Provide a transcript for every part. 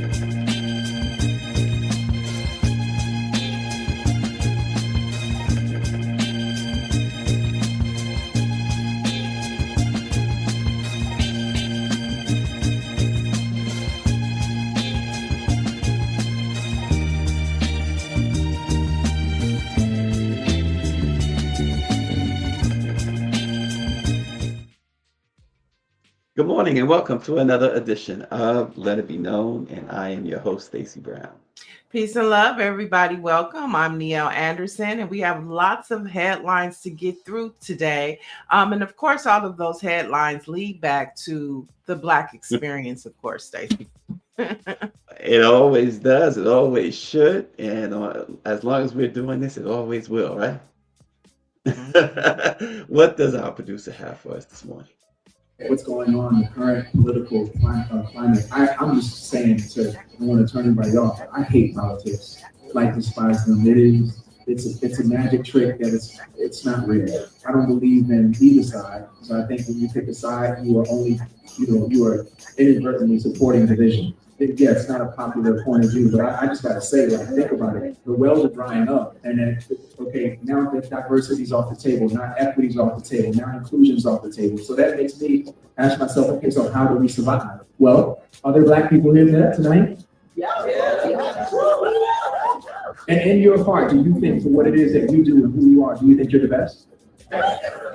Good morning and welcome to another edition of Let It Be Known, and I am your host, Stacy Brown. Peace and love, everybody. Welcome. I'm Neil Anderson, and we have lots of headlines to get through today. And of course, all of those headlines lead back to the Black experience, of course, Stacey. It always does, it always should, and as long as we're doing this, it always will, right? What does our producer have for us this morning? What's going on in the current political climate. I'm just saying I want to turn everybody off. I hate politics. Like despise them. It's a magic trick that it's not real. I don't believe in either side. So I think when you pick a side, you are only you are inadvertently supporting division. Yeah, it's not a popular point of view, but I just gotta say, like, think about it. The wells are drying up, and then okay, now that diversity's off the table, now equity's off the table, now inclusion's off the table. So that makes me ask myself, okay, so how do we survive? Well, are there Black people here tonight? And in your heart, do you think for what it is that you do and who you are, do you think you're the best?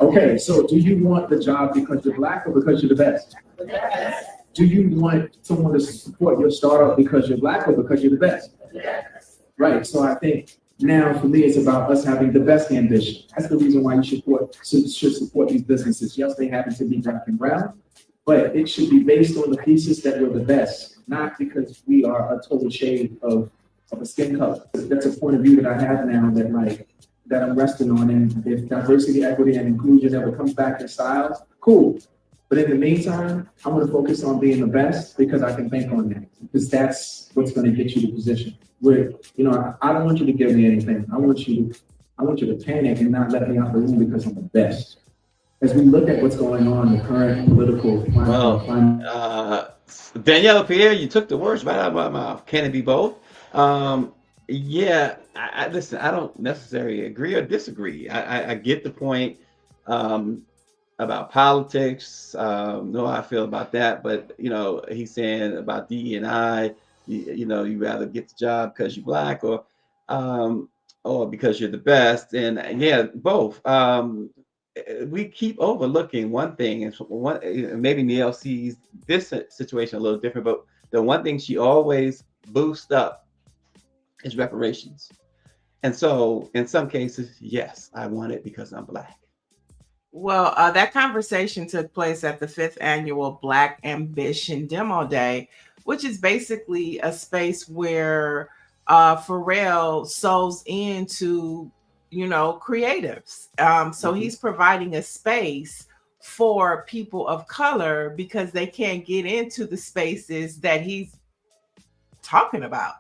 Okay, so do you want the job because you're Black or because you're the best? Do you want someone to support your startup because you're Black or because you're the best? Right, so I think now for me, it's about us having the best ambition. That's the reason why you should support these businesses. Yes, they happen to be Black and brown, but it should be based on the thesis that we're the best, not because we are a total shade of a skin color. That's a point of view that I have now that I'm resting on. And if diversity, equity, and inclusion ever comes back in style, cool. But in the meantime, I want to focus on being the best because I can bank on that. Because that's what's going to get you the position. Where, I don't want you to give me anything. I want you to panic and not let me out the room because I'm the best. As we look at what's going on in the current political climate. Danielle Pierre, you took the words right out of my mouth. Can it be both? Yeah, listen, I don't necessarily agree or disagree. I get the point about politics. Know how I feel about that, but he's saying about DE&I. You rather get the job because you're Black or because you're the best, and yeah, both. We keep overlooking one thing, and maybe Neil sees this situation a little different, but the one thing she always boosts up is reparations. And so in some cases, yes, I want it because I'm Black. Well, that conversation took place at the 5th annual Black Ambition Demo Day, which is basically a space where Pharrell sews into, creatives. So he's providing a space for people of color because they can't get into the spaces that he's talking about.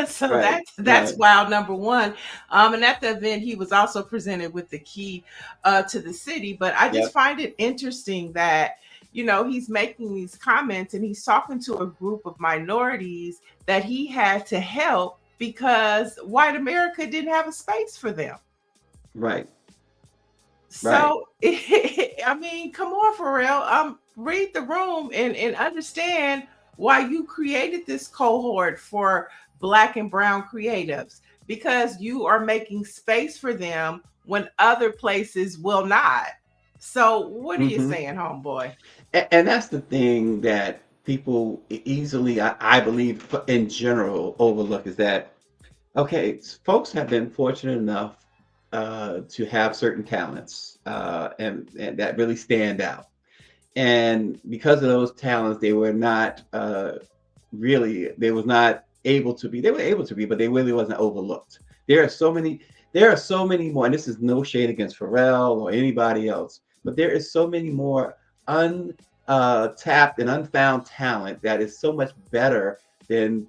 So Right, that's right. wild, number one. And at the event, he was also presented with the key to the city. But I just Yep. find it interesting that he's making these comments and he's talking to a group of minorities that he had to help because white America didn't have a space for them. Right, right. So I mean, come on, Pharrell. Read the room and understand why you created this cohort for Black and brown creatives, because you are making space for them when other places will not. So what are you hmm saying, homeboy? And that's the thing that people easily, I believe, in general, overlook is that, okay, folks have been fortunate enough to have certain talents and that really stand out. And because of those talents, they were not they was not able to be. They were able to be, but they really wasn't overlooked. There are so many. There are so many more, and this is no shade against Pharrell or anybody else, but there is so many more untapped and unfound talent that is so much better than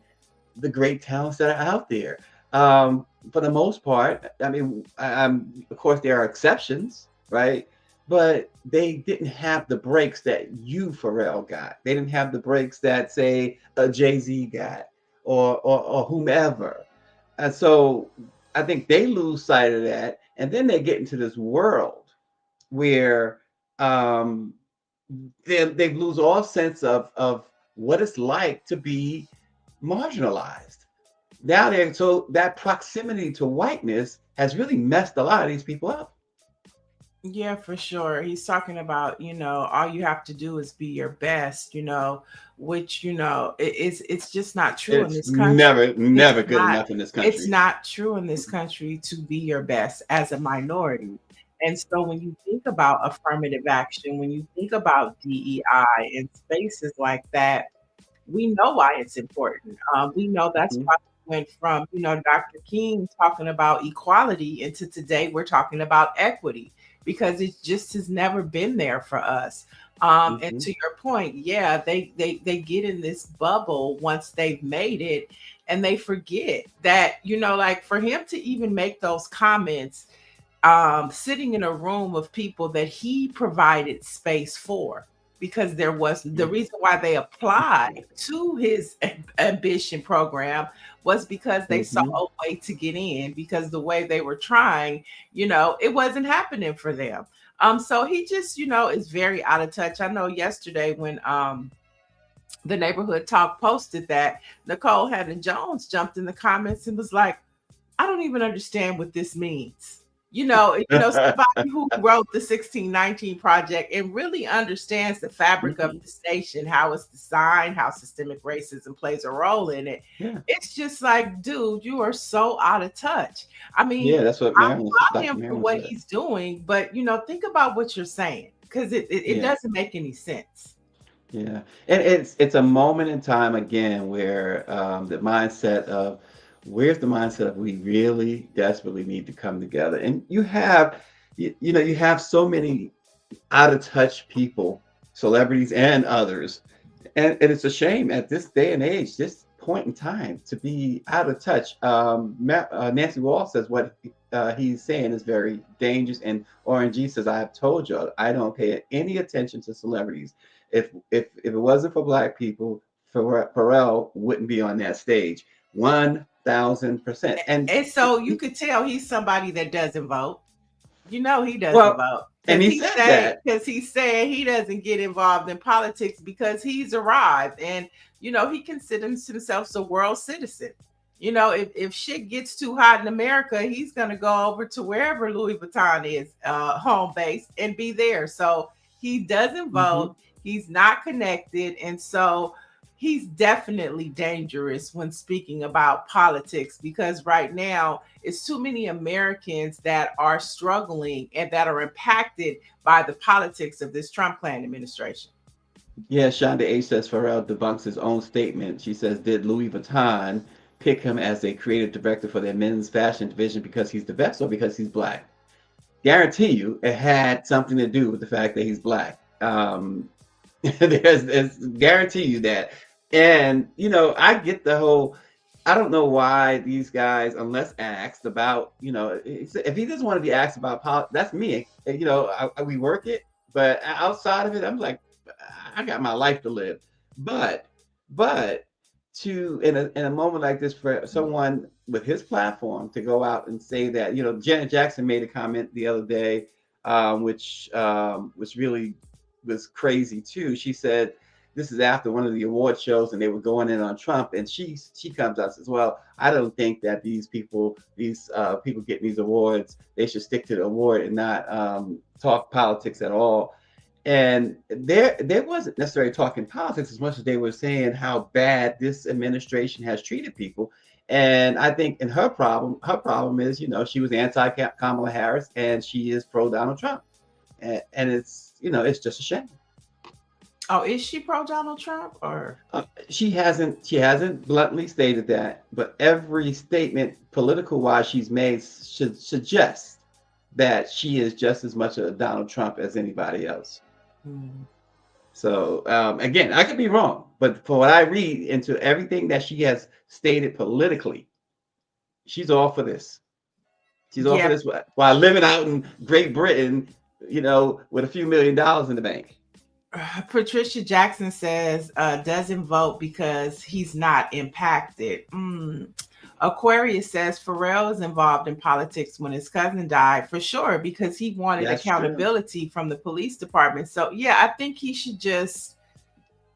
the great talents that are out there. For the most part, I mean, of course there are exceptions, right? But they didn't have the breaks that you, Pharrell, got. They didn't have the breaks that, say, a Jay-Z got, or whomever. And so I think they lose sight of that, and then they get into this world where um, they lose all sense of what it's like to be marginalized. Now they're so that proximity to whiteness has really messed a lot of these people up. Yeah, for sure. He's talking about, all you have to do is be your best, which, it's just not true in It's this country. It's never good not enough in this it's country. not true in this country to be your best as a minority. And so when you think about affirmative action, when you think about DEI and spaces like that, we know why it's important. We know that's Mhm, why we went from, Dr. King talking about equality into today we're talking about equity because it just has never been there for us. And mhm. to your point, yeah, they get in this bubble once they've made it, and they forget that, like for him to even make those comments, sitting in a room of people that he provided space for, because there was the Yeah. reason why they applied to his ambition program was because they saw Mhm. a way to get in, because the way they were trying, it wasn't happening for them. So he just, is very out of touch. I know yesterday when the neighborhood talk posted that, Nicole Haddon Jones jumped in the comments and was like, I don't even understand what this means. Somebody who wrote the 1619 Project and really understands the fabric of Mhm. this nation, how it's designed, how systemic racism plays a role in it. Yeah. It's just like, dude, you are so out of touch. I mean, Yeah, that's what I applaud Dr. him for Marilyn what said. he's doing, but think about what you're saying, because it Yeah. doesn't make any sense. Yeah, and it's a moment in time again where the mindset of where's the mindset of we really desperately need to come together, and you have so many out of touch people, celebrities and others, and it's a shame at this day and age, this point in time, to be out of touch. Nancy Wall says what he's saying is very dangerous, and RNG says, "I have told you, I don't pay any attention to celebrities. If it wasn't for Black people, Pharrell wouldn't be on that stage. 1,000%." And And so you could tell he's somebody that doesn't vote. He doesn't well, vote and because he said that. he's saying he doesn't get involved in politics because he's arrived, and he considers himself a world citizen. If shit gets too hot in America, he's gonna go over to wherever Louis Vuitton is home base and be there. So he doesn't Mhm. vote. He's not connected, and so he's definitely dangerous when speaking about politics, because right now it's too many Americans that are struggling and that are impacted by the politics of this Trump clan administration. Yeah, Shonda H says Pharrell debunks his own statement. She says, did Louis Vuitton pick him as a creative director for their men's fashion division because he's the best or because he's Black? Guarantee you it had something to do with the fact that he's Black. There's guarantee you that. And, I get the whole, I don't know why these guys, unless asked about, if he doesn't want to be asked about politics, that's me. We work it, but outside of it, I'm like, I got my life to live. But, but to in a moment like this, for someone with his platform to go out and say that, Janet Jackson made a comment the other day, which really was crazy too. She said, this is after one of the award shows and they were going in on Trump, and she comes out and says, well, I don't think that these people getting these awards, they should stick to the award and not talk politics at all. And there wasn't necessarily talking politics as much as they were saying how bad this administration has treated people. And I think in her problem is, she was anti Kamala Harris and she is pro Donald Trump. And it's just a shame. Oh, is she pro Donald Trump or? She hasn't bluntly stated that, but every statement political wise she's made should suggest that she is just as much a Donald Trump as anybody else. Hmm. So again, I could be wrong, but for what I read into everything that she has stated politically, she's all for this. She's all for Yeah, this while living out in Great Britain, with a few $1 million in the bank. Patricia Jackson says doesn't vote because he's not impacted. Aquarius says Pharrell is involved in politics when his cousin died, for sure, because he wanted That's true. accountability from the police department. So yeah, I think he should just,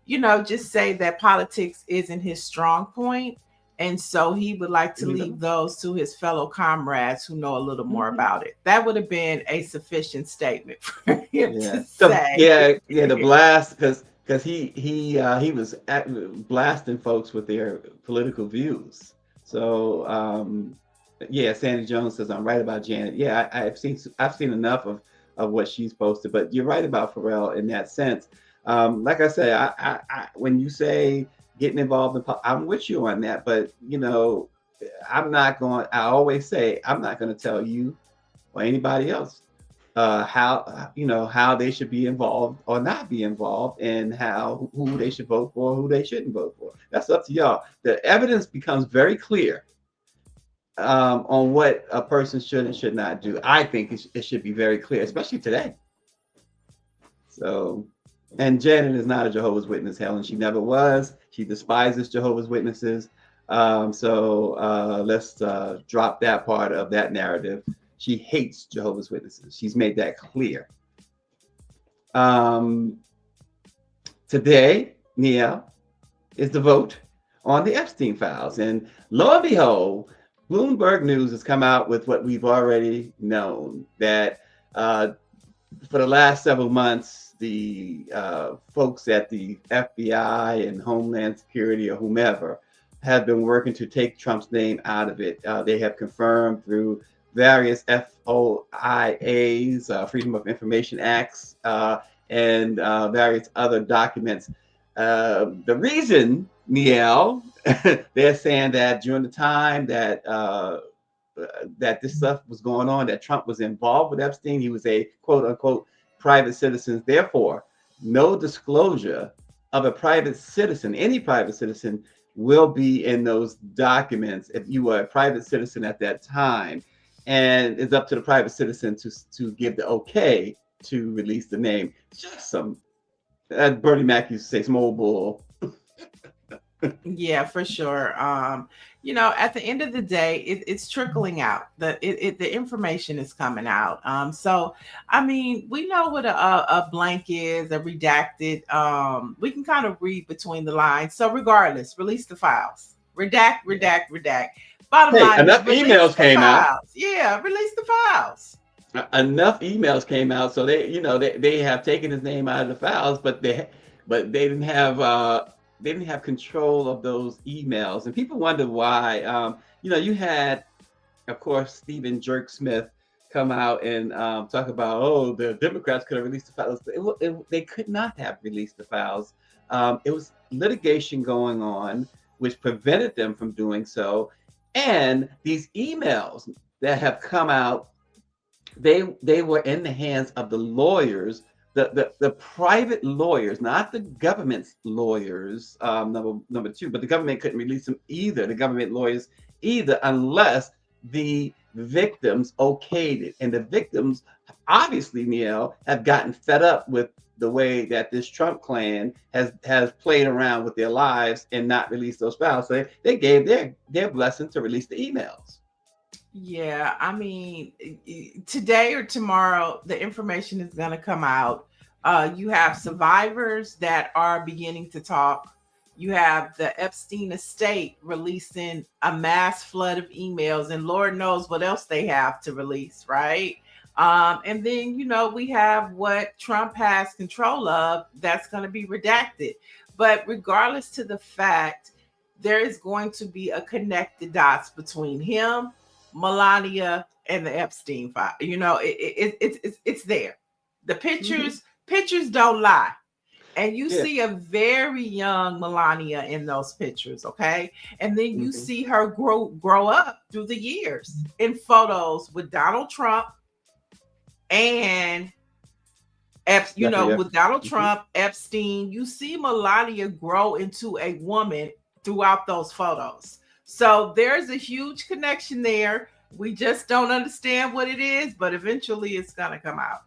just say that politics isn't his strong point, and so he would like to leave those to his fellow comrades who know a little more about it. That would have been a sufficient statement for him Yeah. to So say. the blast because he was blasting folks with their political views. So yeah, Sandy Jones says I'm right about Janet. Yeah, I've seen enough of what she's posted, but you're right about Pharrell in that sense. Like I say, I when you say getting involved in, I'm with you on that. But I'm not going. I always say I'm not going to tell you or anybody else how they should be involved or not be involved, and who they should vote for, who they shouldn't vote for. That's up to y'all. The evidence becomes very clear on what a person should and should not do. I think it should be very clear, especially today. So, and Janet is not a Jehovah's Witness, Helen. She never was. She despises Jehovah's Witnesses. So let's drop that part of that narrative. She hates Jehovah's Witnesses. She's made that clear. Today, Nia, is the vote on the Epstein files. And lo and behold, Bloomberg News has come out with what we've already known, that for the last several months, the folks at the FBI and Homeland Security or whomever have been working to take Trump's name out of it. They have confirmed through various FOIAs, Freedom of Information Acts, and various other documents. The reason, Niel, they're saying that during the time that this stuff was going on, that Trump was involved with Epstein, he was a quote unquote private citizen. Therefore, no disclosure of a private citizen, any private citizen, will be in those documents if you were a private citizen at that time. And it's up to the private citizen to give the okay to release the name. Just some, Bernie Mac used to say, some old bull. Yeah, for sure. At the end of the day, it's trickling out. The information is coming out. So I mean, we know what a blank is, a redacted. We can kind of read between the lines. So regardless, release the files. Redact. Bottom line, enough emails came out. Yeah, release the files. Enough emails came out, so they have taken his name out of the files, but they didn't have control of those emails, and people wonder why. You had, of course, Stephen Jerk Smith come out and talk about, the Democrats could have released the files. They could not have released the files. It was litigation going on, which prevented them from doing so. And these emails that have come out, they were in the hands of the lawyers, the private lawyers, not the government's lawyers, number two, but the government couldn't release them either, the government lawyers either, unless the victims okayed it. And the victims, obviously, Neil, have gotten fed up with the way that this Trump clan has played around with their lives and not released those files. So they gave their blessing to release the emails. Yeah, I mean, today or tomorrow, the information is going to come out. You have survivors that are beginning to talk. You have the Epstein estate releasing a mass flood of emails, and Lord knows what else they have to release, right? And then, we have what Trump has control of that's going to be redacted. But regardless to the fact, there is going to be a connected dots between him, Melania, and the Epstein file. It's there. The pictures don't lie. And you see a very young Melania in those pictures, okay? And then you see her grow up through the years in photos with Donald Trump and with Donald Trump, Epstein. You see Melania grow into a woman throughout those photos. So there's a huge connection there. We just don't understand what it is, but eventually it's going to come out.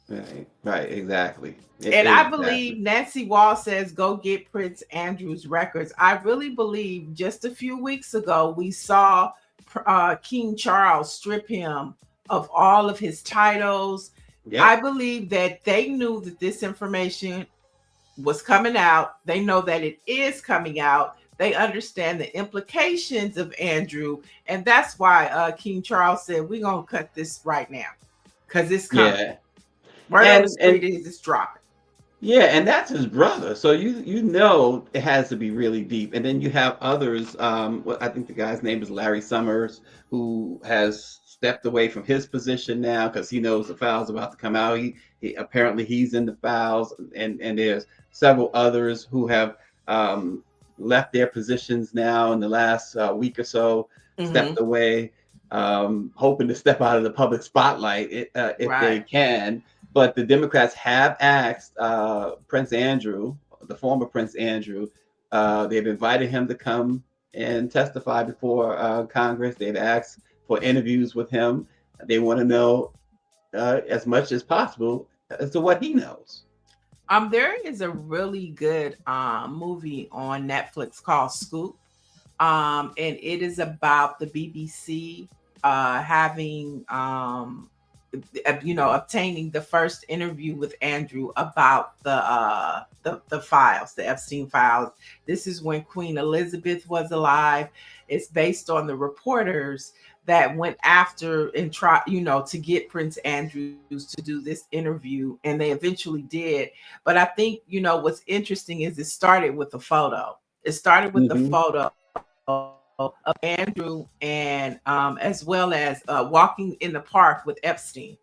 Right, exactly. And I Exactly. believe Nancy Wall says, go get Prince Andrew's records. I really believe just a few weeks ago, we saw King Charles strip him of all of his titles. I Yep. believe that they knew that this information was coming out. They know that it is coming out. They understand the implications of Andrew. And that's why King Charles said, we're going to cut this right now because it's coming. Yeah. Word on the And street is it's dropping. yeah, and that's his brother. So you know it has to be really deep. And then you have others. Well, I think the guy's name is Larry Summers, who has stepped away from his position now because he knows the file's about to come out. He apparently he's in the files, and there's several others who have left their positions now in the last week or so, Mm-hmm. stepped away, hoping to step out of the public spotlight if they Right. can. But the Democrats have asked Prince Andrew, the former Prince Andrew, they've invited him to come and testify before Congress. They've asked for interviews with him. They want to know as much as possible as to what he knows. There is a really good movie on Netflix called Scoop. And it is about the BBC having obtaining the first interview with Andrew about the files, the Epstein files. This is when Queen Elizabeth was alive. It's based on the reporters that went after and try, to get Prince Andrews to do this interview, and they eventually did. But I think, what's interesting is it started with a photo. It started with the Mm-hmm. photo of Andrew and as well as walking in the park with Epstein.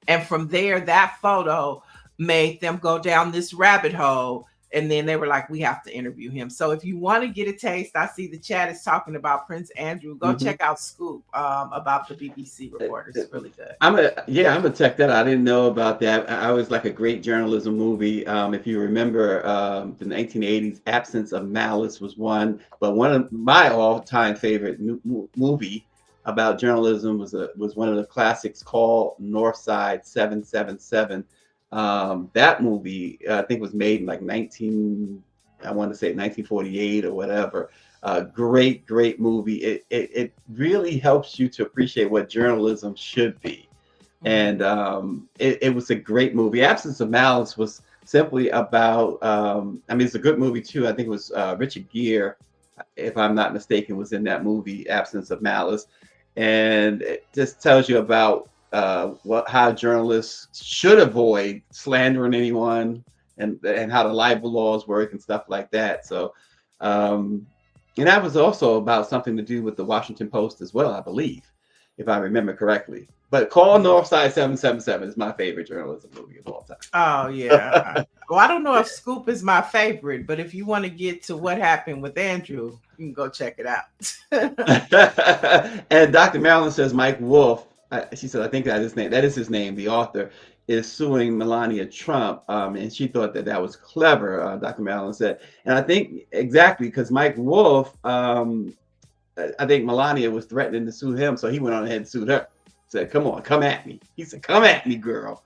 And from there, that photo made them go down this rabbit hole. And then they were like, we have to interview him. So if you want to get a taste, I see the chat is talking about Prince Andrew. Go Mm-hmm. check out Scoop about the BBC reporters. It's really good. I'm gonna check that out. I didn't know about that. I always like a great journalism movie. If you remember, the 1980s, Absence of Malice was one, but one of my all-time favorite movie about journalism was one of the classics called Northside 777. That movie, I think, was made in like 19, I want to say 1948 or whatever. Great movie. It really helps you to appreciate what journalism should be. And it was a great movie. Absence of Malice was simply about, I mean, it's a good movie too. I think it was Richard Gere, if I'm not mistaken, was in that movie, Absence of Malice. And it just tells you about how journalists should avoid slandering anyone, and how the libel laws work and stuff like that. So, and that was also about something to do with the Washington Post as well, I believe, if I remember correctly. But Call Northside 777 is my favorite journalism movie of all time. Oh, yeah. Well, I don't know if Scoop is my favorite, but if you want to get to what happened with Andrew, you can go check it out. And Dr. Marilyn says Mike Wolf, she said, I think that is his name, the author, is suing Melania Trump. And she thought that was clever, Dr. Marilyn said. And I think exactly because Mike Wolf, I think Melania was threatening to sue him. So he went on ahead and sued her. Said, come on, come at me. He said, come at me, girl.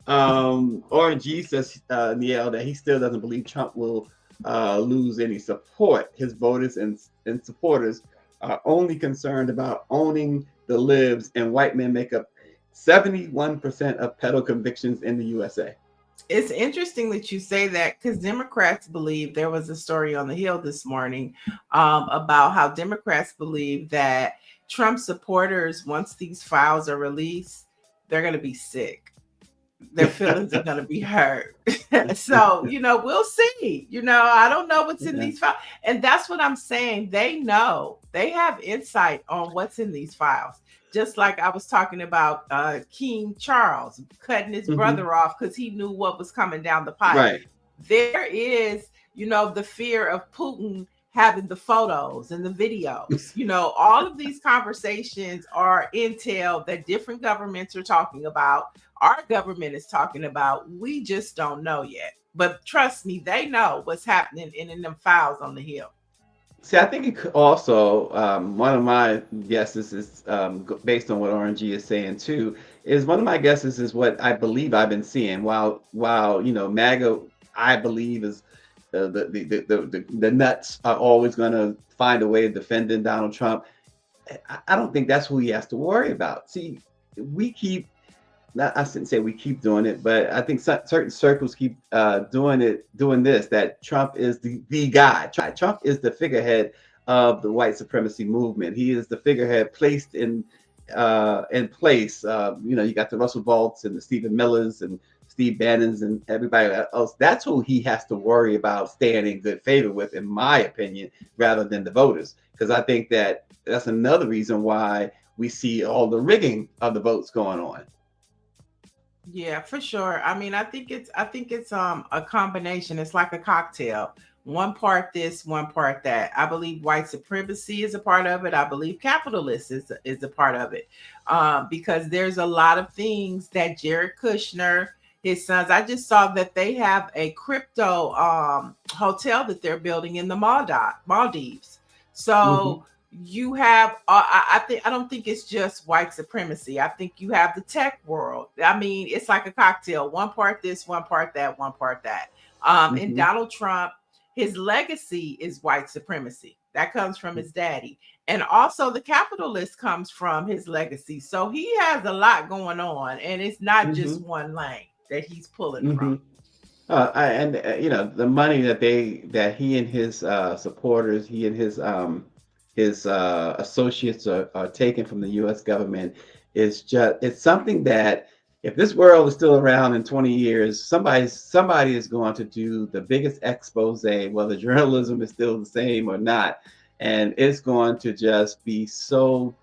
RG says, Neil, that he still doesn't believe Trump will lose any support. His voters and supporters are only concerned about owning the libs, and white men make up 71% of pedo convictions in the USA. It's interesting that you say that because Democrats believe, there was a story on the Hill this morning about how Democrats believe that Trump supporters, once these files are released, they're going to be sick. Their feelings are going to be hurt. So, we'll see. I don't know what's in these files. And that's what I'm saying. They know. They have insight on what's in these files. Just like I was talking about King Charles cutting his brother off because he knew what was coming down the pipe. Right. There is, the fear of Putin having the photos and the videos. All of these conversations are intel that different governments are talking about. Our government is talking about. We just don't know yet. But trust me, they know what's happening in them files on the Hill. See, I think it could also, one of my guesses is based on what RNG is saying too, is one of my guesses is what I believe I've been seeing. While MAGA, I believe is the nuts are always going to find a way of defending Donald Trump. I don't think that's who he has to worry about. See, we keep, not, I shouldn't say we keep doing it, but I think certain circles keep doing this, that Trump is the guy. Trump is the figurehead of the white supremacy movement. He is the figurehead placed in place. You got the Russell Volts and the Stephen Millers and Steve Bannons and everybody else. That's who he has to worry about staying in good favor with, in my opinion, rather than the voters. Because I think that's another reason why we see all the rigging of the votes going on. Yeah, for sure. I mean, I think it's a combination. It's like a cocktail. One part this, one part that. I believe white supremacy is a part of it. I believe capitalist is a part of it. Because there's a lot of things that Jared Kushner, his sons, I just saw that they have a crypto hotel that they're building in the Maldives. So you have I don't think it's just white supremacy. I think you have the tech world. I mean, it's like a cocktail. One part this, one part that, one part that. And Donald Trump, his legacy is white supremacy. That comes from his daddy. And also the capitalist comes from his legacy. So he has a lot going on, and it's not just one lane that he's pulling from. The money that he and his supporters, he and his associates are taking from the U.S. government it's something that, if this world is still around in 20 years, somebody is going to do the biggest expose, whether journalism is still the same or not, and it's going to just be so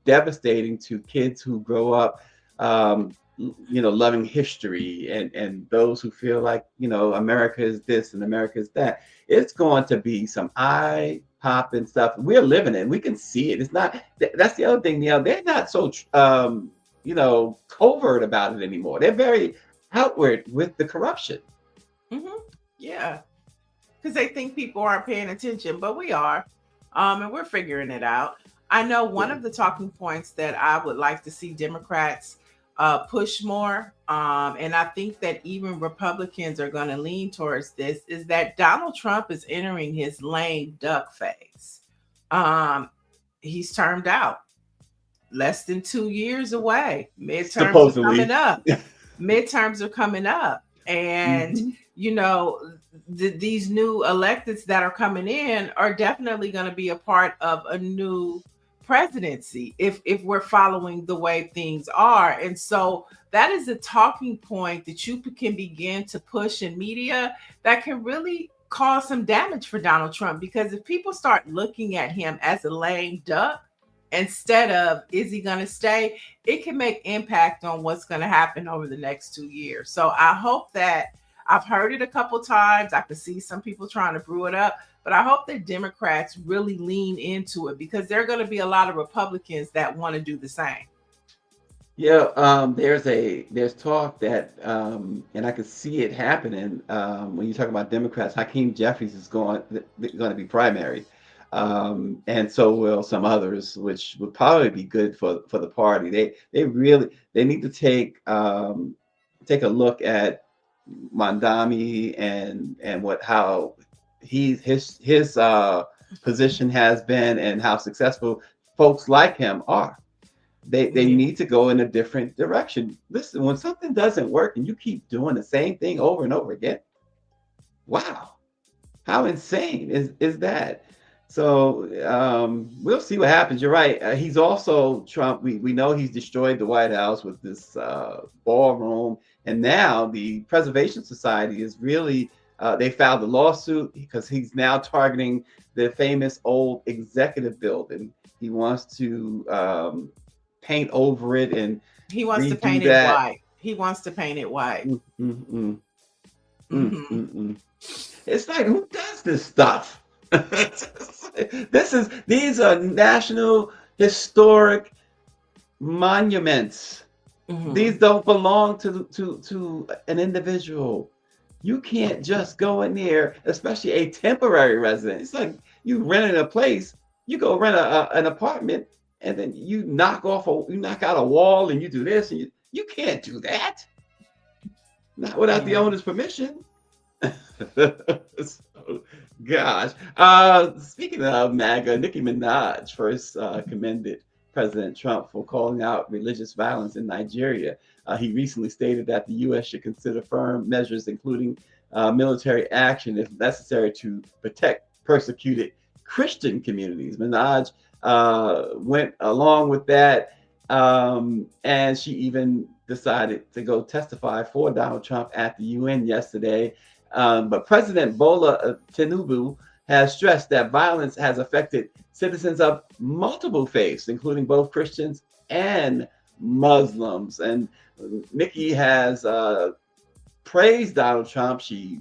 devastating to kids who grow up loving history, and those who feel like America is this and America is that. It's going to be some eye-popping stuff. We're living it. We can see it. It's not. That's the other thing. They're not so covert about it anymore. They're very outward with the corruption. Yeah, because they think people aren't paying attention, but we are, and we're figuring it out. I know one of the talking points that I would like to see Democrats push more, and I think that even Republicans are going to lean towards this, is that Donald Trump is entering his lame duck phase. He's termed out, less than 2 years away. Midterms are coming up. Midterms are coming up, and these new electeds that are coming in are definitely going to be a part of a new presidency if we're following the way things are. And so that is a talking point that you can begin to push in media that can really cause some damage for Donald Trump, because if people start looking at him as a lame duck instead of, is he going to stay, it can make impact on what's going to happen over the next 2 years. So I hope that, I've heard it a couple times, I could see some people trying to brew it up, but I hope that Democrats really lean into it, because there are going to be a lot of Republicans that want to do the same. Yeah, there's talk that, and I can see it happening when you talk about Democrats. Hakeem Jeffries is going to be primary, and so will some others, which would probably be good for the party. They need to take a look at Mondami and how his position has been, and how successful folks like him are. They need to go in a different direction. Listen, when something doesn't work and you keep doing the same thing over and over again, wow, how insane is that? So we'll see what happens. You're right. He's also, Trump, we know he's destroyed the White House with this ballroom. And now the Preservation Society is really, they filed a lawsuit because he's now targeting the famous old executive building. He wants to paint over it, and he wants to paint it white. He wants to paint it white. It's like, who does this stuff? These are national historic monuments. These don't belong to an individual. You can't just go in there, especially a temporary resident. It's like you rented a place. You go rent an apartment, and then you knock out a wall, and you do this, and You can't do that. Not without the Yeah. owner's permission. So, gosh. Speaking of MAGA, Nicki Minaj first commended President Trump for calling out religious violence in Nigeria. He recently stated that the U.S. should consider firm measures, including military action, if necessary, to protect persecuted Christian communities. Minaj went along with that, and she even decided to go testify for Donald Trump at the UN yesterday. But President Bola Tinubu has stressed that violence has affected citizens of multiple faiths, including both Christians and Muslims. And Nikki has praised Donald Trump. She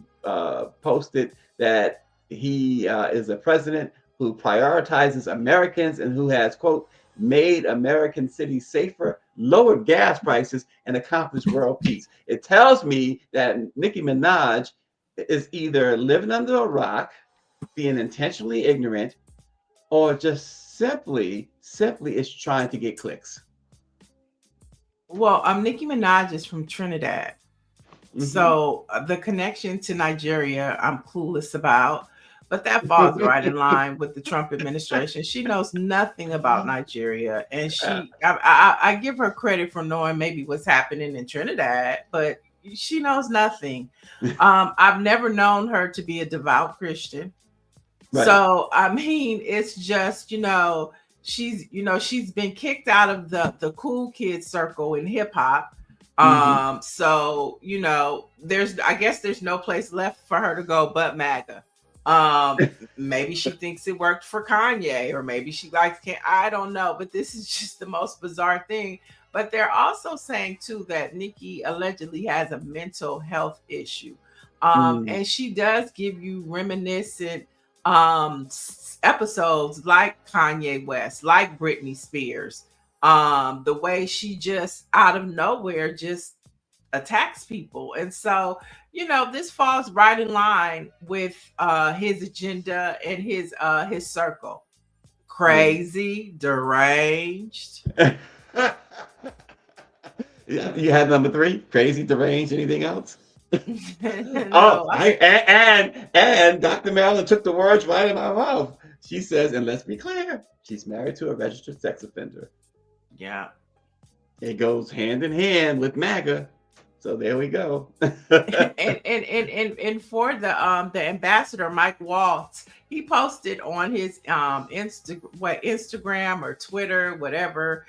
posted that he is a president who prioritizes Americans and who has, quote, made American cities safer, lowered gas prices, and accomplished world peace. It tells me that Nicki Minaj is either living under a rock, being intentionally ignorant, or just simply is trying to get clicks. Well, Nicki Minaj is from Trinidad. So the connection to Nigeria, I'm clueless about, but that falls right in line with the Trump administration. She knows nothing about Nigeria, and I give her credit for knowing maybe what's happening in Trinidad, but she knows nothing. I've never known her to be a devout Christian. Right. So I mean, it's just, she's been kicked out of the cool kids circle in hip hop. So I guess there's no place left for her to go but MAGA. Maybe she thinks it worked for Kanye, or maybe she likes I don't know, but this is just the most bizarre thing. But they're also saying too that Nicki allegedly has a mental health issue. And she does give you reminiscent episodes like Kanye West, like Britney Spears. The way she just out of nowhere just attacks people. And so, this falls right in line with his agenda and his circle. Crazy, deranged. You had number 3, crazy, deranged, anything else? No, and Dr. Marilyn took the words right in my mouth. She says, and let's be clear, she's married to a registered sex offender. Yeah. It goes hand in hand with MAGA. So there we go. and for the ambassador Mike Waltz, he posted on his Instagram or Twitter, whatever.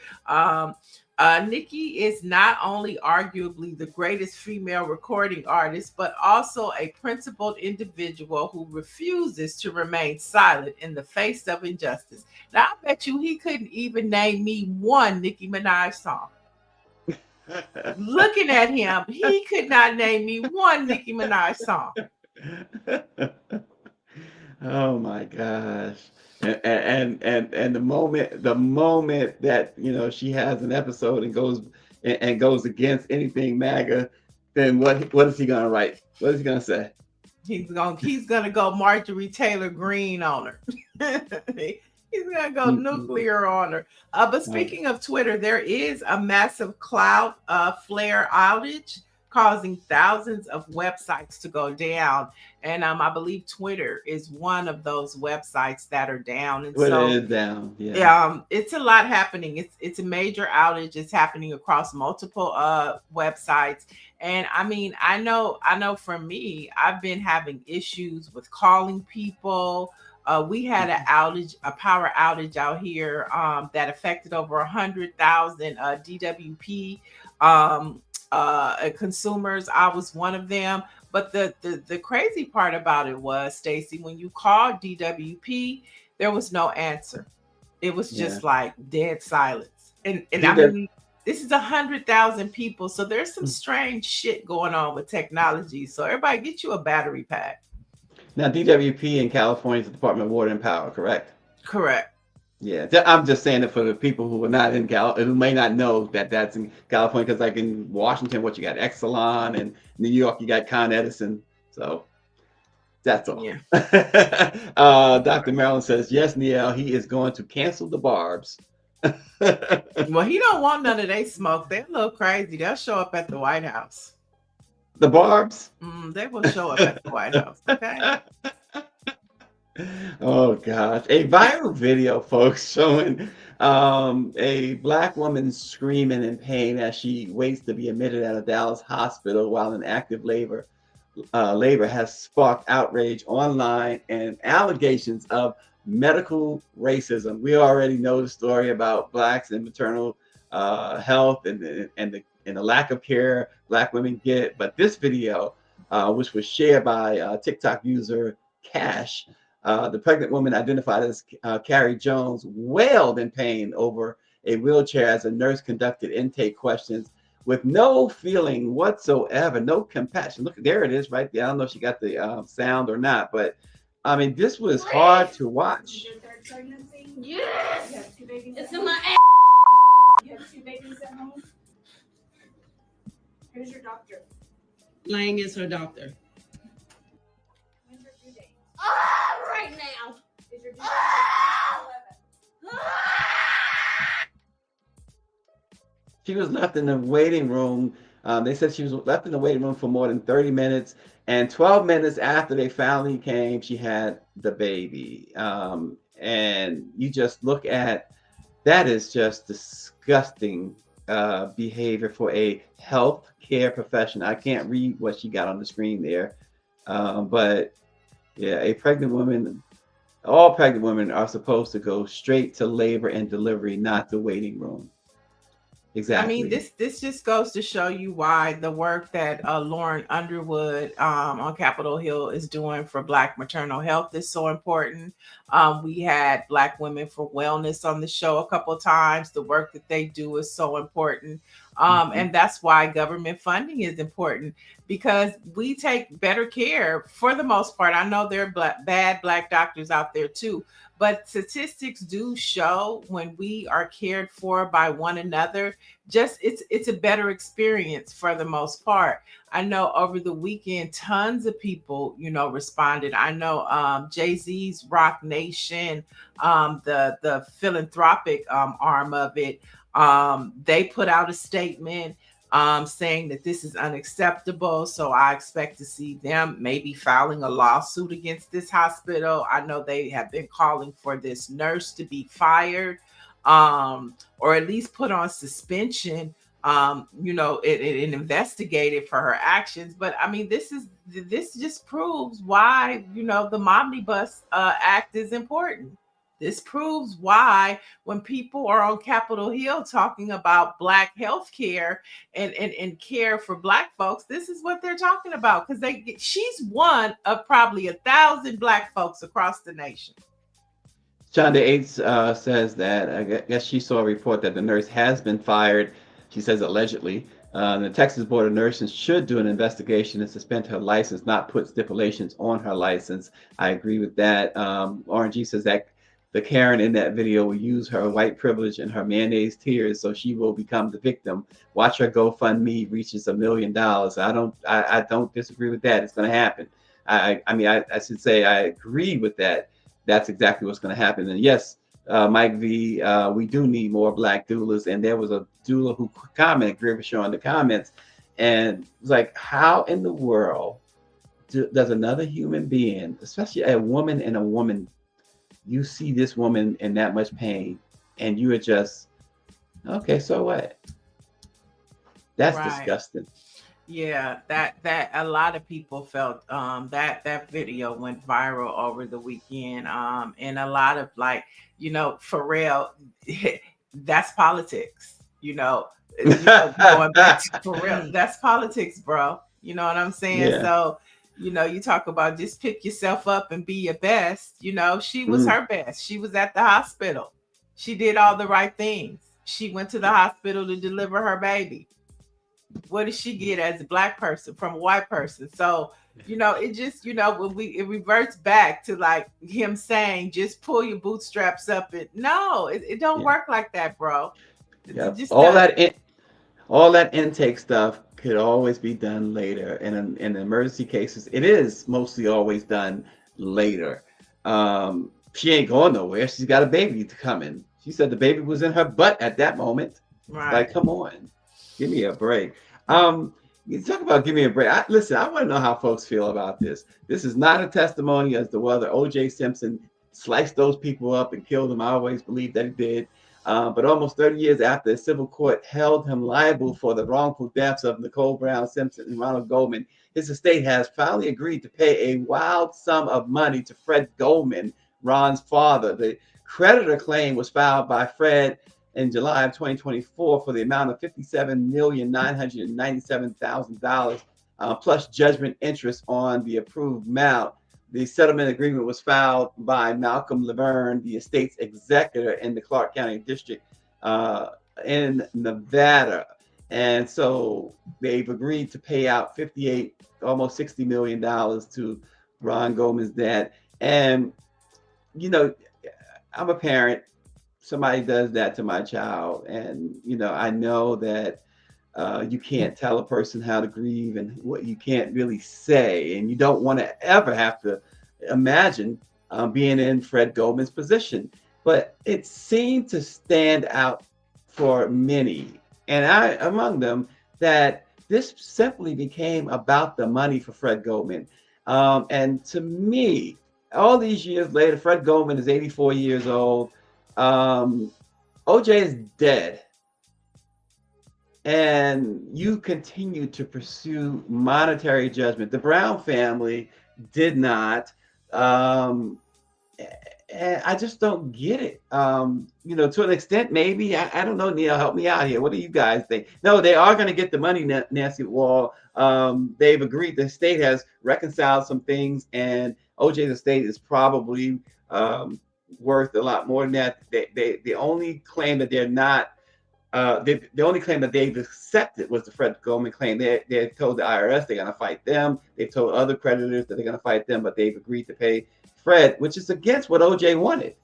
Nicki is not only arguably the greatest female recording artist, but also a principled individual who refuses to remain silent in the face of injustice. Now, I bet you he couldn't even name me one Nicki Minaj song. Looking at him, he could not name me one Nicki Minaj song. Oh my gosh. And the moment that she has an episode and goes against anything MAGA, then what is he gonna write? What is he gonna say? He's gonna go Marjorie Taylor Greene on her. He's gonna go nuclear on her. But speaking of Twitter, there is a massive Cloudflare outage causing thousands of websites to go down, and I believe Twitter is one of those websites that are down. And Twitter so is down. Yeah. It's a lot happening. It's a major outage. It's happening across multiple websites. And I mean, I know for me, I've been having issues with calling people. We had a power outage out here that affected over 100,000 DWP consumers. I was one of them. But the crazy part about it was, Stacey, when you called DWP, there was no answer. It was just like dead silence. And I mean, this is 100,000 people. So there's some strange shit going on with technology. So everybody get you a battery pack. Now, DWP in California is the Department of Water and Power, correct? Correct. Yeah, I'm just saying it for the people who are not in who may not know that that's in California, because like in Washington, you got Exelon, and New York, you got Con Edison. So that's all. Yeah. Dr. Marilyn says, yes, Neil, he is going to cancel the barbs Well, he don't want none of they smoke. They're a little crazy. They'll show up at the White House. The Barbs. They will show up at the White House. Okay. Oh gosh, a viral video, folks, showing a black woman screaming in pain as she waits to be admitted at a Dallas hospital while in active labor has sparked outrage online and allegations of medical racism. We already know the story about blacks and maternal health and the lack of care black women get. But this video, which was shared by TikTok user Cash, the pregnant woman identified as Carrie Jones wailed in pain over a wheelchair as a nurse conducted intake questions with no feeling whatsoever, no compassion. Look, there it is right there. I don't know if she got the sound or not, but I mean, this was hard to watch. Your third pregnancy? Yes. You have 2 babies It's at in home? my ass. You have 2 babies at home? Who's your doctor? Lang is her doctor. When's your due date? Right now. Is your due date April 11th? She was left in the waiting room. They said she was left in the waiting room for more than 30 minutes. And 12 minutes after they finally came, she had the baby. And you just look at that is just disgusting behavior for a health care professional. I can't read what she got on the screen there. But yeah, a pregnant woman, all pregnant women are supposed to go straight to labor and delivery, not the waiting room. Exactly. I mean, this just goes to show you why the work that Lauren Underwood on Capitol Hill is doing for Black maternal health is so important. We had Black Women for Wellness on the show a couple of times. The work that they do is so important. And that's why government funding is important, because we take better care for the most part. I know there are bad Black doctors out there too, but statistics do show when we are cared for by one another, just it's a better experience for the most part. I know over the weekend, tons of people, responded. I know Jay-Z's Rock Nation, the philanthropic arm of it, they put out a statement saying that this is unacceptable. So I expect to see them maybe filing a lawsuit against this hospital. I know they have been calling for this nurse to be fired, or at least put on suspension, and investigated for her actions. But I mean, this just proves why, the Momnibus Act is important. This proves why when people are on Capitol Hill talking about Black health care and care for Black folks, this is what they're talking about, because she's one of probably 1,000 Black folks across the nation. Shonda Aites says that I guess she saw a report that the nurse has been fired. She says allegedly. The Texas Board of Nursing should do an investigation and suspend her license, not put stipulations on her license. I agree with that. RNG says that the Karen in that video will use her white privilege and her mayonnaise tears, so she will become the victim. Watch her GoFundMe reaches $1 million. I don't disagree with that. It's going to happen. I should say I agree with that. That's exactly what's going to happen. And yes, Mike V, we do need more Black doulas. And there was a doula who commented, Griffith in the comments, and it was like, how in the world does another human being, especially a woman and a woman, you see this woman in that much pain and you are just, okay, so what? That's Right. disgusting. Yeah, that a lot of people felt that video went viral over the weekend. And a lot of Pharrell, that's politics, going back to Pharrell, that's politics, bro. You know what I'm saying? Yeah. So, you talk about just pick yourself up and be your best. She was her best. She was at the hospital. She did all the right things. She went to the hospital to deliver her baby. What did she get as a Black person from a white person? So, it just, when it reverts back to like him saying, just pull your bootstraps up. It don't work like that, bro. Yeah. Just All doesn't. all that intake stuff could always be done later. And in emergency cases, it is mostly always done later. She ain't going nowhere. She's got a baby to come in. She said the baby was in her butt at that moment. Right. Like, come on, give me a break. You talk about give me a break. Listen, I want to know how folks feel about this. This is not a testimony as to whether O.J. Simpson sliced those people up and killed them. I always believed that he did. But almost 30 years after, the civil court held him liable for the wrongful deaths of Nicole Brown Simpson and Ronald Goldman. His estate has finally agreed to pay a wild sum of money to Fred Goldman, Ron's father. The creditor claim was filed by Fred in July of 2024 for the amount of $57,997,000 plus judgment interest on the approved amount. The settlement agreement was filed by Malcolm Laverne, the estate's executor in the Clark County District in Nevada. And so they've agreed to pay out almost $60 million to Ron Goldman's dad. And, you know, I'm a parent. Somebody does that to my child, and I know that you can't tell a person how to grieve, and what you can't really say, and you don't want to ever have to imagine being in Fred Goldman's position. But it seemed to stand out for many, and I among them, that this simply became about the money for Fred Goldman. And to me, all these years later, Fred Goldman is 84 years old. OJ is dead, and you continue to pursue monetary judgment. The Brown family did not, and I just don't get it. To an extent, maybe I don't know. Neil, help me out here. What do you guys think? No, they are going to get the money, Nancy Wall. They've agreed. The state has reconciled some things, and OJ's estate is probably worth a lot more than that. The only claim that they're not, the only claim that they've accepted was the Fred Goldman claim. They told the IRS they're going to fight them. They told other creditors that they're going to fight them, but they've agreed to pay Fred, which is against what OJ wanted.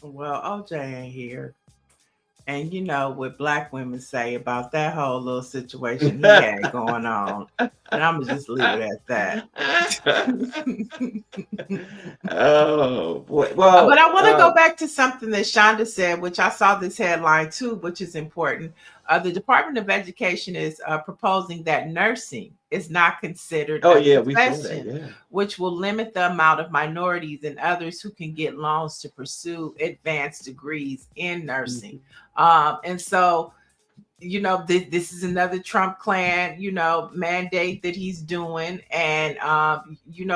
Well, OJ ain't here. And what Black women say about that whole little situation he had going on. And I'm going to just leave it at that. Oh, boy. Well, but I want to go back to something that Shonda said, which I saw this headline too, which is important. The Department of Education is proposing that nursing is not considered a profession, which will limit the amount of minorities and others who can get loans to pursue advanced degrees in nursing. And so, this is another Trump clan, mandate that he's doing. And,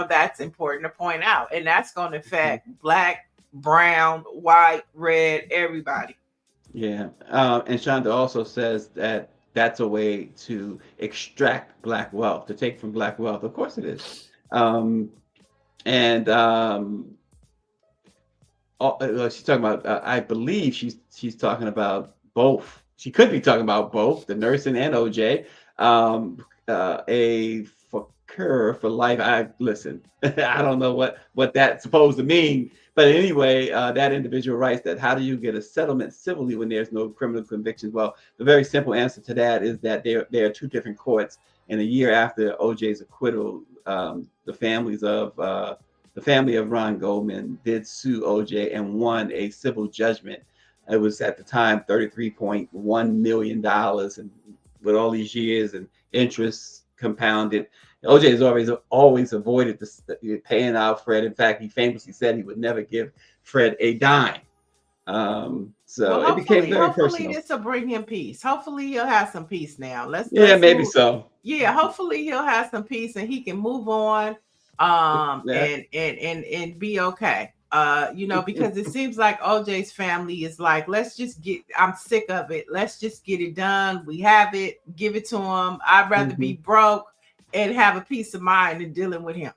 that's important to point out. And that's going to affect Black, brown, white, red, everybody. Yeah. And Shonda also says that that's a way to extract Black wealth, to take from Black wealth. Of course it is. She's talking about, I believe she's talking about both. She could be talking about both, the nursing and OJ. A for life. I don't know what that's supposed to mean. But anyway, that individual writes that how do you get a settlement civilly when there's no criminal convictions? Well, the very simple answer to that is that there are two different courts. And a year after OJ's acquittal, the family of Ron Goldman did sue OJ and won a civil judgment. It was at the time $33.1 million, and with all these years and interest compounded, OJ has always avoided paying out Fred. In fact, he famously said he would never give Fred a dime. It became very personal. Hopefully this will bring him peace. Hopefully he'll have some peace now. Maybe so. Yeah, hopefully he'll have some peace and he can move on and be okay. Because it seems like OJ's family is like, I'm sick of it. Let's just get it done. We have it, give it to him. I'd rather be broke and have a peace of mind than dealing with him.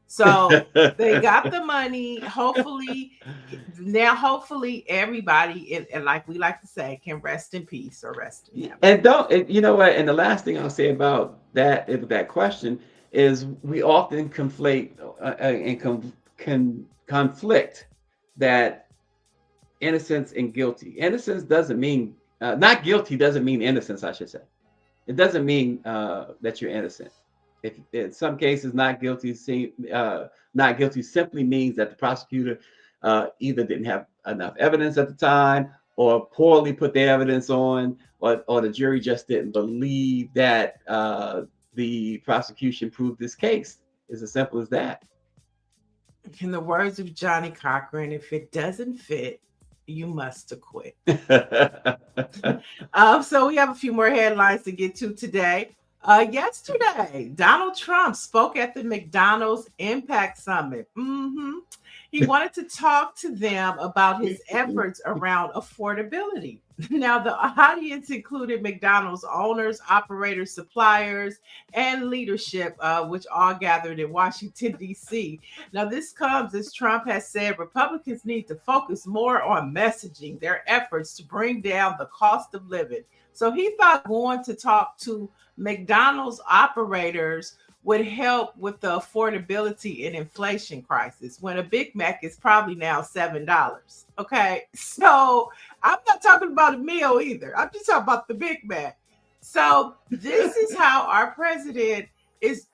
So they got the money. Hopefully everybody, and like we like to say, can rest in peace or rest in heaven. And you know what? And the last thing I'll say about that question is we often conflate and conflict that innocence and guilty. Innocence doesn't mean not guilty doesn't mean innocence, I should say. It doesn't mean that you're innocent. If in some cases not guilty simply means that the prosecutor either didn't have enough evidence at the time, or poorly put their evidence on, or the jury just didn't believe that the prosecution proved this case. It's as simple as that. In the words of Johnny Cochran, if it doesn't fit, you must acquit. So we have a few more headlines to get to today. Yesterday, Donald Trump spoke at the McDonald's Impact Summit. He wanted to talk to them about his efforts around affordability. Now, the audience included McDonald's owners, operators, suppliers, and leadership, which all gathered in Washington, D.C. Now, this comes as Trump has said Republicans need to focus more on messaging their efforts to bring down the cost of living. So he thought going to talk to McDonald's operators would help with the affordability and inflation crisis when a Big Mac is probably now $7. Okay, so I'm not talking about a meal either. I'm just talking about the Big Mac. So this is how our president is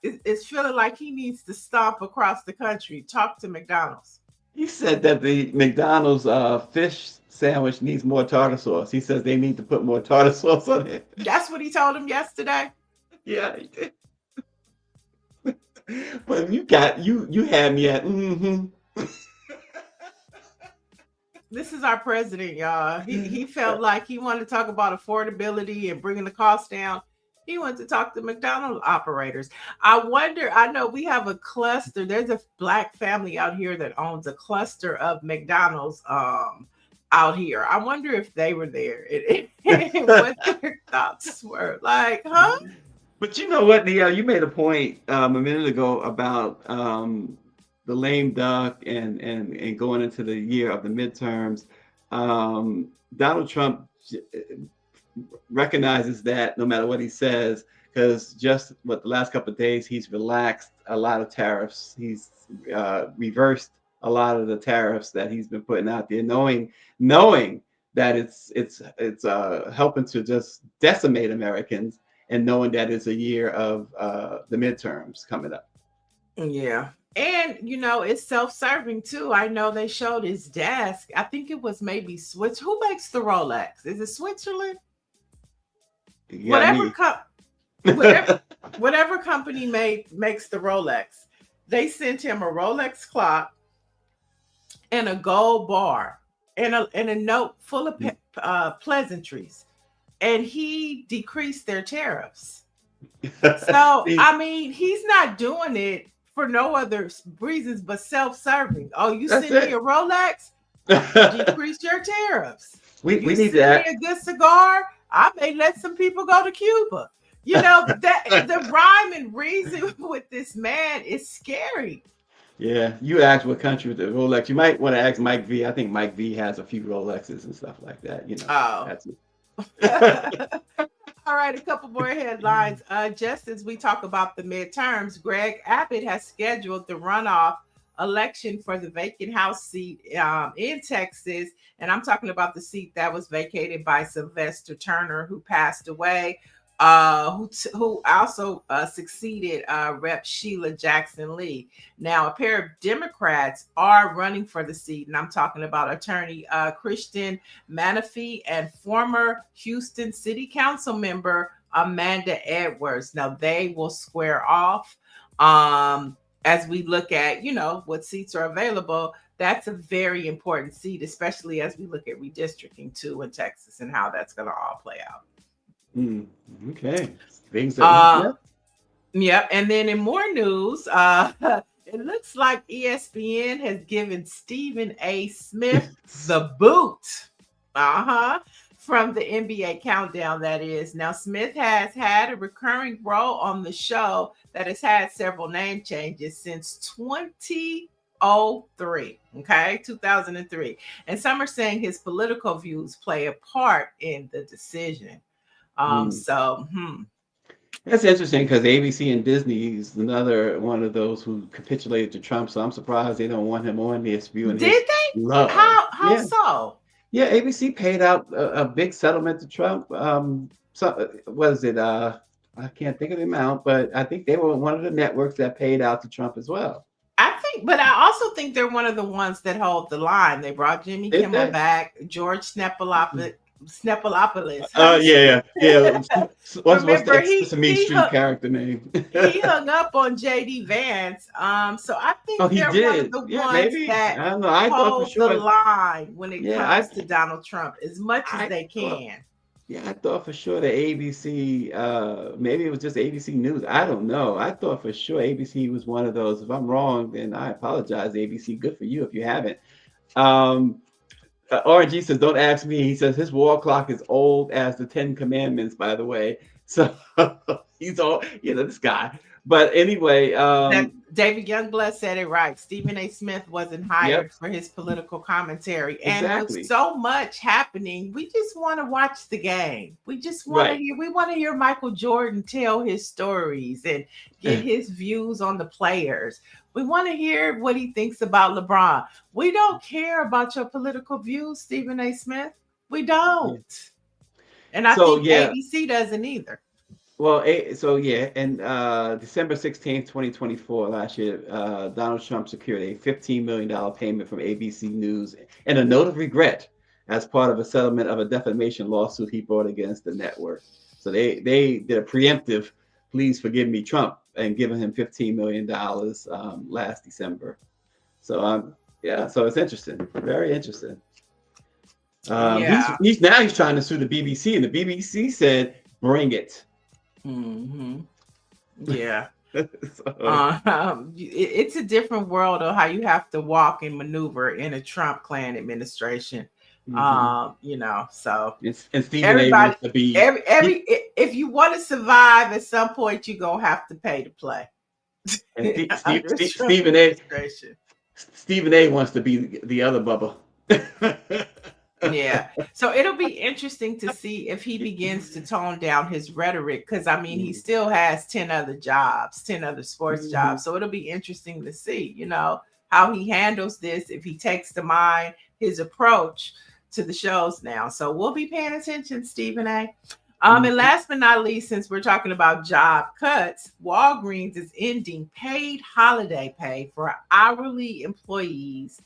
feeling like he needs to stomp across the country, talk to McDonald's. He said that the McDonald's fish sandwich needs more tartar sauce. He says they need to put more tartar sauce on it. That's what he told him yesterday. Yeah, he did. But you had me at This is our president, y'all. He felt like he wanted to talk about affordability and bringing the cost down. He wanted to talk to McDonald's operators. I wonder, I know we have a cluster. There's a Black family out here that owns a cluster of McDonald's out here. I wonder if they were there and what their thoughts were. Like, huh? But you know what, Nia, you made a point a minute ago about the lame duck and going into the year of the midterms. Donald Trump recognizes that no matter what he says, because just the last couple of days, he's relaxed a lot of tariffs. He's reversed a lot of the tariffs that he's been putting out there, knowing that it's helping to just decimate Americans, and knowing that it's a year of the midterms coming up. Yeah. And, it's self-serving too. I know they showed his desk. I think it was maybe Switzerland. Who makes the Rolex? Is it Switzerland? Yeah, whatever company makes the Rolex, they sent him a Rolex clock and a gold bar and a note full of pleasantries. And he decreased their tariffs. So, I mean, he's not doing it for no other reasons but self-serving. Oh, you send me a Rolex? Decrease your tariffs. We You need send that. me a good cigar? I may let some people go to Cuba. That the rhyme and reason with this man is scary. Yeah, you asked what country with the Rolex. You might want to ask Mike V. I think Mike V has a few Rolexes and stuff like that. Oh. That's it. All right, a couple more headlines. Just as we talk about the midterms, Greg Abbott has scheduled the runoff election for the vacant House seat in Texas. And I'm talking about the seat that was vacated by Sylvester Turner, who passed away, who also succeeded Rep. Sheila Jackson Lee. Now, a pair of Democrats are running for the seat, and I'm talking about attorney Christian Menefee and former Houston City Council member Amanda Edwards. Now, they will square off as we look at, what seats are available. That's a very important seat, especially as we look at redistricting too in Texas and how that's going to all play out. Okay. Things that Yep. And then in more news, it looks like ESPN has given Stephen A. Smith the boot. From the NBA Countdown, that is. Now, Smith has had a recurring role on the show that has had several name changes since 2003. And some are saying his political views play a part in the decision. That's interesting because ABC and Disney is another one of those who capitulated to Trump. So I'm surprised they don't want him on this view. Did they? Love. How Yeah. so? Yeah, ABC paid out a big settlement to Trump. So what is it? I can't think of the amount, but I think they were one of the networks that paid out to Trump as well. I but I also think they're one of the ones that hold the line. They brought Jimmy Is Kimmel that? back, George Snepelopoulos. Yeah. What's Remember, the Sesame Street character name? he hung up on JD Vance. So I Oh, think he they're one of did. the Yeah, ones maybe. that I don't know. I thought for hold the sure. line when it Yeah, comes to Donald Trump as much as I they thought. can. Yeah, I thought for sure that ABC, maybe it was just ABC News. I don't know. I thought for sure ABC was one of those. If I'm wrong, then I apologize, ABC. Good for you if you haven't. Um, RNG says, don't ask me. He says his wall clock is old as the Ten Commandments, by the way. So he's all, this guy. But anyway, That David Youngblood said it right. Stephen A. Smith wasn't hired yep, for his political commentary. And with exactly. so much happening, we just want to watch the game. We just want to Right. hear Michael Jordan tell his stories and get his views on the players. We want to hear what he thinks about LeBron. We don't care about your political views, Stephen A. Smith. We don't. And I So think yeah, ABC doesn't either. well, and December 16th, 2024, last year, Donald Trump secured a $15 million payment from ABC News and a note of regret as part of a settlement of a defamation lawsuit he brought against the network. So they did a preemptive, please forgive me, Trump, and giving him $15 million last December. So so it's interesting, very interesting. Yeah. He's trying to sue the BBC, and the BBC said, bring it. Mm-hmm. Yeah. So, It's a different world of how you have to walk and maneuver in a Trump clan administration. So and Stephen A everybody, wants to be if you want to survive at some point, you're gonna have to pay to play. and Under Trump Stephen A. administration. Stephen A. wants to be the other Bubba. Yeah. So it'll be interesting to see if he begins to tone down his rhetoric, because I mean he still has 10 other jobs, 10 other sports jobs. So it'll be interesting to see, how he handles this, if he takes to mind his approach to the shows now. So we'll be paying attention, Stephen A. And last but not least, since we're talking about job cuts, Walgreens is ending paid holiday pay for hourly employees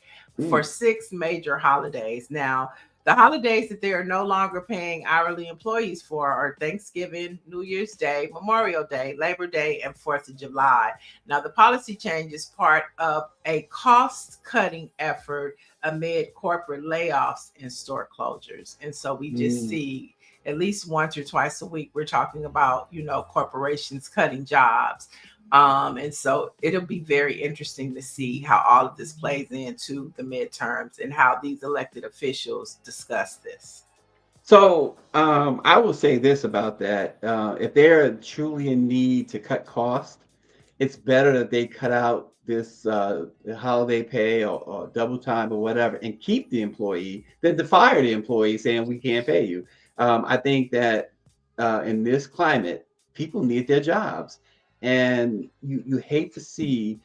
for 6 major holidays. Now, the holidays that they are no longer paying hourly employees for are Thanksgiving, New Year's Day, Memorial Day, Labor Day, and 4th of July. Now, the policy change is part of a cost-cutting effort amid corporate layoffs and store closures. And so we just see at least once or twice a week, we're talking about, corporations cutting jobs. And so it'll be very interesting to see how all of this plays into the midterms and how these elected officials discuss this. So I will say this about that. If they're truly in need to cut costs, it's better that they cut out this holiday pay or double time or whatever and keep the employee than to fire the employee saying we can't pay you. I think that in this climate, people need their jobs. And you hate to see,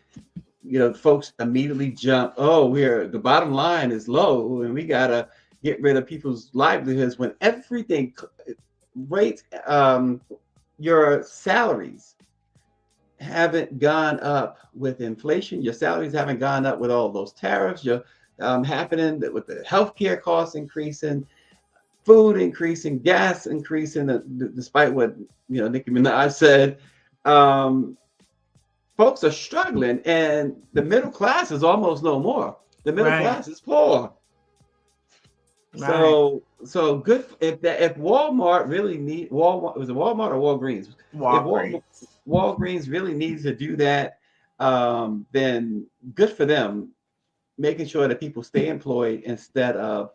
folks immediately jump, the bottom line is low and we got to get rid of people's livelihoods when everything rates, your salaries haven't gone up with inflation. Your salaries haven't gone up with all those tariffs. You're happening with the healthcare costs increasing, food increasing, gas increasing, despite what Nicki Minaj said. Folks are struggling, and the middle class is almost no more. The middle class is poor. So good if Walmart really was it Walmart or Walgreens? Walgreens. If Walgreens really needs to do that, then good for them, making sure that people stay employed instead of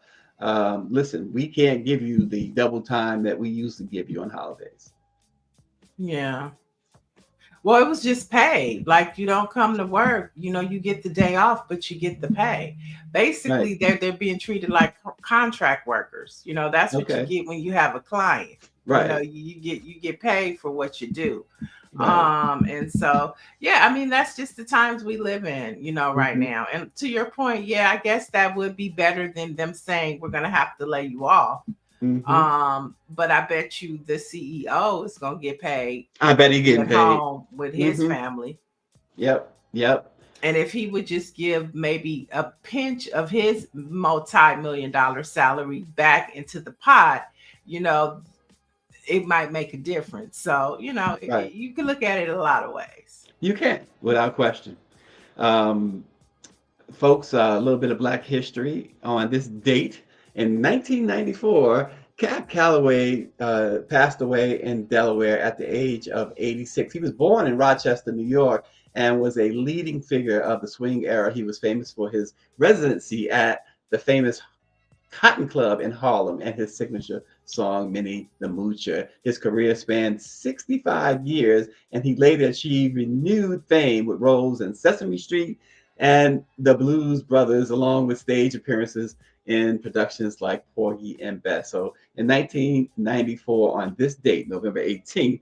listen, we can't give you the double time that we used to give you on holidays. Yeah. Well, it was just paid. Like you don't come to work, you get the day off, but you get the pay. Basically, they're being treated like contract workers. That's what you get when you have a client. Right. You get paid for what you do. Right. And so, yeah, I mean, that's just the times we live in, right now. And to your point, yeah, I guess that would be better than them saying we're going to have to lay you off. But I bet you the CEO is going to get paid. I bet he getting paid home with his family. Yep. And if he would just give maybe a pinch of his multi-million-dollar salary back into the pot, you know, it might make a difference. So, you know, Right. you can look at it a lot of ways. You can, without question. Um, Folks, a little bit of Black history on this date. In 1994, Cab Calloway passed away in Delaware at the age of 86. He was born in Rochester, New York, and was a leading figure of the swing era. He was famous for his residency at the famous Cotton Club in Harlem and his signature song, Minnie the Moocher. His career spanned 65 years, and he later achieved renewed fame with roles in Sesame Street and the Blues Brothers, along with stage appearances in productions like Porgy and Bess. So in 1994, on this date, November 18th,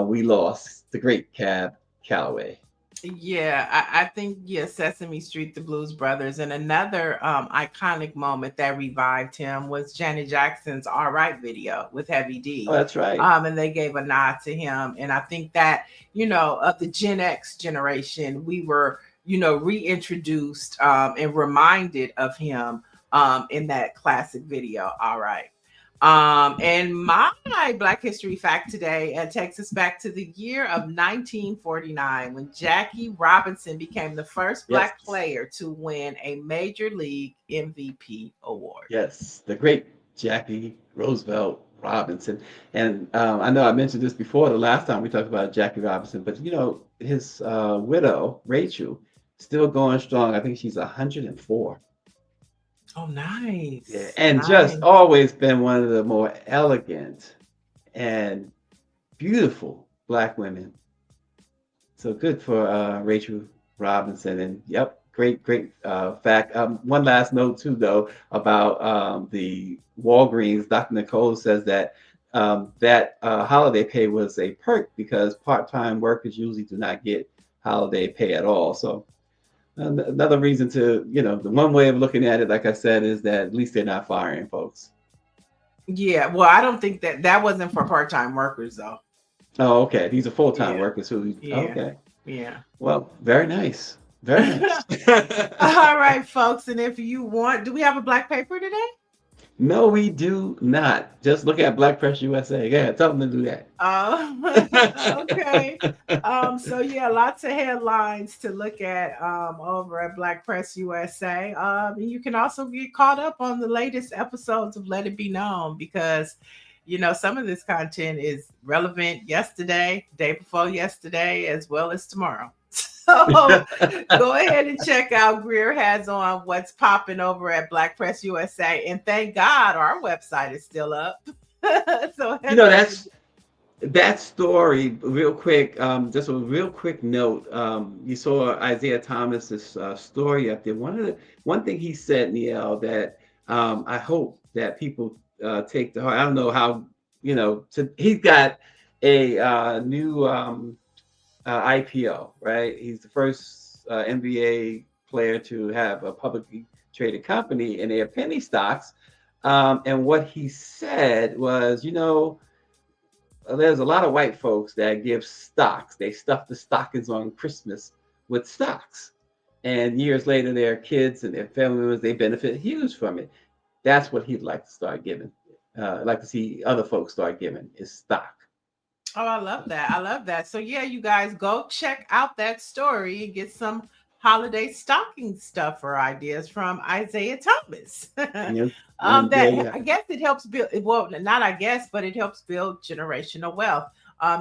we lost the great Cab Calloway. Yeah, I think, yeah, Sesame Street, the Blues Brothers, and another iconic moment that revived him was Janet Jackson's "All Right" video with Heavy D. Oh, that's right. And they gave a nod to him. And I think that, you know, of the Gen X generation, we were, you know, reintroduced and reminded of him in that classic video, "All Right." And my Black History fact today takes us back to the year of 1949 when Jackie Robinson became the first Black Yes. player to win a Major League MVP award. Yes, the great Jackie Roosevelt Robinson. And I know I mentioned this before the last time we talked about Jackie Robinson, but you know, his widow, Rachel, still going strong. I think she's 104. Oh, nice. Yeah, and Nice. just always been one of the more elegant and beautiful Black women. So good for Rachel Robinson. And yep, great fact. One last note too, though, about the Walgreens. Dr. Nicole says that that holiday pay was a perk because part-time workers usually do not get holiday pay at all. So another reason to, you know, the one way of looking at it, like I said, is that at least they're not firing folks. Yeah, well, I don't think that wasn't for part-time workers though. Oh, okay. These are full-time Yeah. workers who, Yeah. okay. Yeah. Well, very nice. Very nice. All right, folks. And if you want, do we have a Black paper today? No, we do not. Just look at Black Press USA. Yeah, tell them to do that. Okay. So yeah, lots of headlines to look at over at Black Press USA. And you can also get caught up on the latest episodes of Let It Be Known because, you know, some of this content is relevant yesterday, day before yesterday, as well as tomorrow. So go ahead and check out Greer Has on what's popping over at Black Press USA. And thank God our website is still up. So You know, that story, real quick, just a real quick note. You saw Isaiah Thomas's story up there. One thing he said, Neil, that I hope that people take to heart. I don't know how, you know, he's got a new IPO, right? He's the first NBA player to have a publicly traded company, and they are penny stocks. And what he said was, you know, there's a lot of white folks that give stocks. They stuff the stockings on Christmas with stocks. And years later, their kids and their family members, they benefit huge from it. That's what he'd like to start giving. Like to see other folks start giving is stock. Oh, I love that. I love that. So yeah, you guys go check out that story and get some holiday stocking stuffer ideas from Isaiah Thomas. Yeah. I guess it helps build, well, not I guess, but it helps build generational wealth.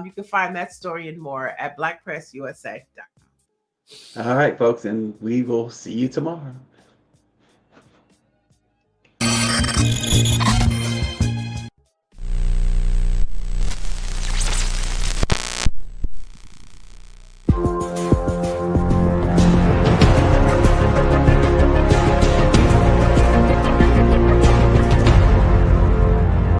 You can find that story and more at blackpressusa.com. All right, folks, and we will see you tomorrow.